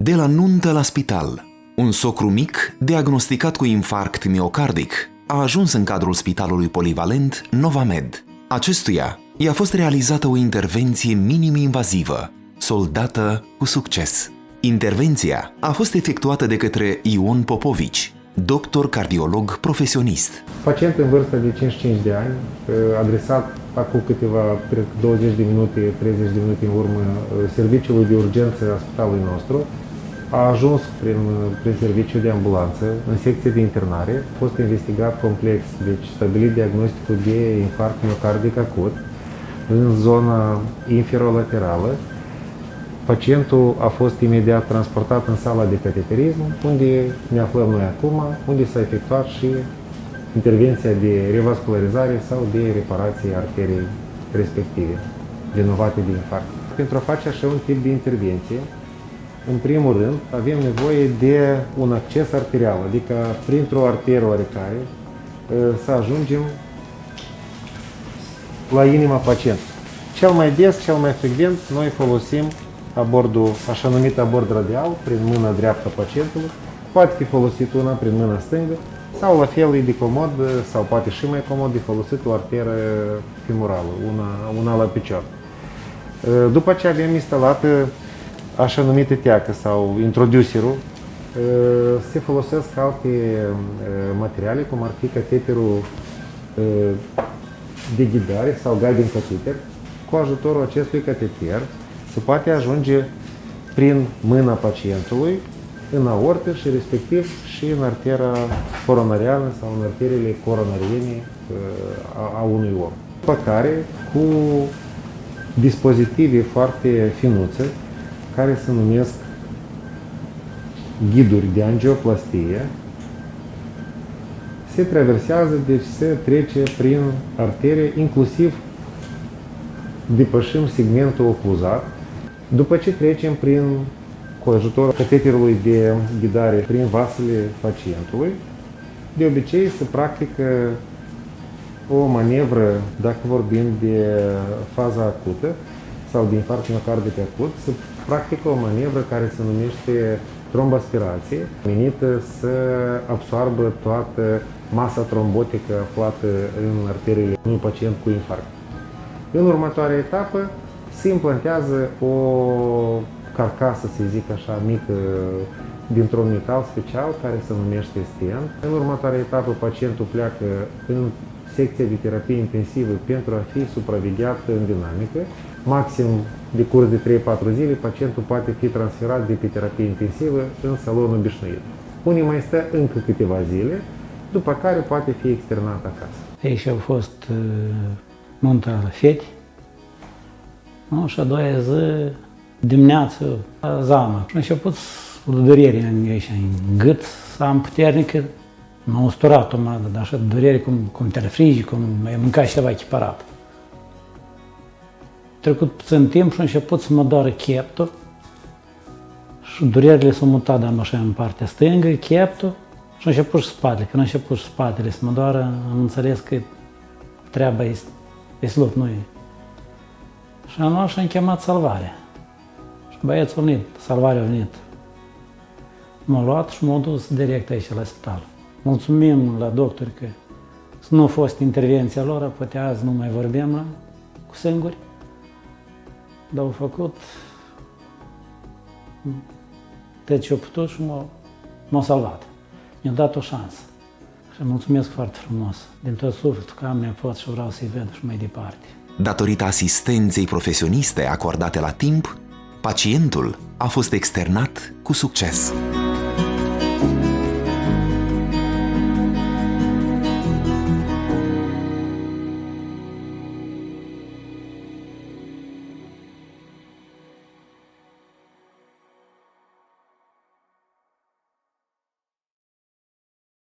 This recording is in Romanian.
De la nuntă la spital, un socru mic, diagnosticat cu infarct miocardic, a ajuns în cadrul spitalului polivalent Novamed. Acestuia i-a fost realizată o intervenție minim-invazivă, soldată cu succes. Intervenția a fost efectuată de către Ion Popovici, doctor cardiolog profesionist. Pacient în vârstă de 55 de ani, adresat acum câteva, 20 de minute, 30 de minute în urmă, serviciului de urgență a spitalului nostru, a ajuns prin serviciul de ambulanță, în secție de internare, a fost investigat complex, deci stabilit diagnosticul de infarct miocardic acut în zona inferolaterală. Pacientul a fost imediat transportat în sala de cateterism, unde ne aflăm noi acum, unde s-a efectuat și intervenția de revascularizare sau de reparație arteriei respective, vinovate de infarct. Pentru a face așa un tip de intervenție, în primul rând, avem nevoie de un acces arterial, adică printr-o arteră oarecare să ajungem la inima pacientului. Cel mai des, cel mai frecvent, noi folosim abordul, așa numit abord radial, prin mâna dreaptă a pacientului. Poate fi folosit una prin mâna stângă sau la fel e de comod, sau poate și mai comod, de folosit o arteră femorală, una la picior. După ce avem instalat așa numită teacă sau introducerul, se folosesc alte materiale, cum ar fi cateterul de ghidare sau guiding catheter. Cu ajutorul acestui cateter se poate ajunge prin mâna pacientului în aortă și respectiv și în artera coronariană sau în arteriile coronariene a unui om. După care, cu dispozitive foarte finuțe, care se numesc ghiduri de angioplastie, se traversează, deci se trece prin arterie, inclusiv depășim segmentul ocluzat. După ce trecem cu ajutorul cateterului de ghidare prin vasele pacientului, de obicei se practică o manevră, dacă vorbim de faza acută sau de infarct miocardic acut, se practică o manevră care se numește tromboaspirație, menită să absoarbă toată masa trombotică aflată în arteriile unui pacient cu infarct. În următoarea etapă se implantează o carcasă, să zic așa, mică, dintr-un metal special care se numește stent. În următoarea etapă pacientul pleacă în secția de terapie intensivă pentru a fi supravegheat în dinamică. Maxim de curs de 3-4 zile, pacientul poate fi transferat de pe terapie intensivă în salon obișnuit. Unii mai stă încă câteva zile, după care poate fi externat acasă. Aici au fost nunta la fete, și a doua zi, dimineață, la zamă. Și a început o durere aici, în gât, să am puternică, m-a usturat o madă, dar așa durere cum te refrigi, cum ai mâncat ceva echiparat. Trecut puțin timp și a început să mă doară cheptul și durerile s-au mutat, dar așa în partea stângă, cheptul, și a început și spatele. Când a început și spatele să mă doară, am înțeles că treaba e slop, nu e. Și am luat și am chemat salvarea. Și băiețul a venit, salvarea a venit. M-a luat și m-a dus direct aici la spital. Mulțumim la doctori că nu a fost intervenția lor, poate azi nu mai vorbim cu singuri. Dar au făcut tot ce au putut și m-au salvat. Mi-au dat o șansă. Și mulțumesc foarte frumos, din tot sufletul că am nepoți și vreau să-i ved și mai departe. Datorită asistenței profesioniste acordate la timp, pacientul a fost externat cu succes.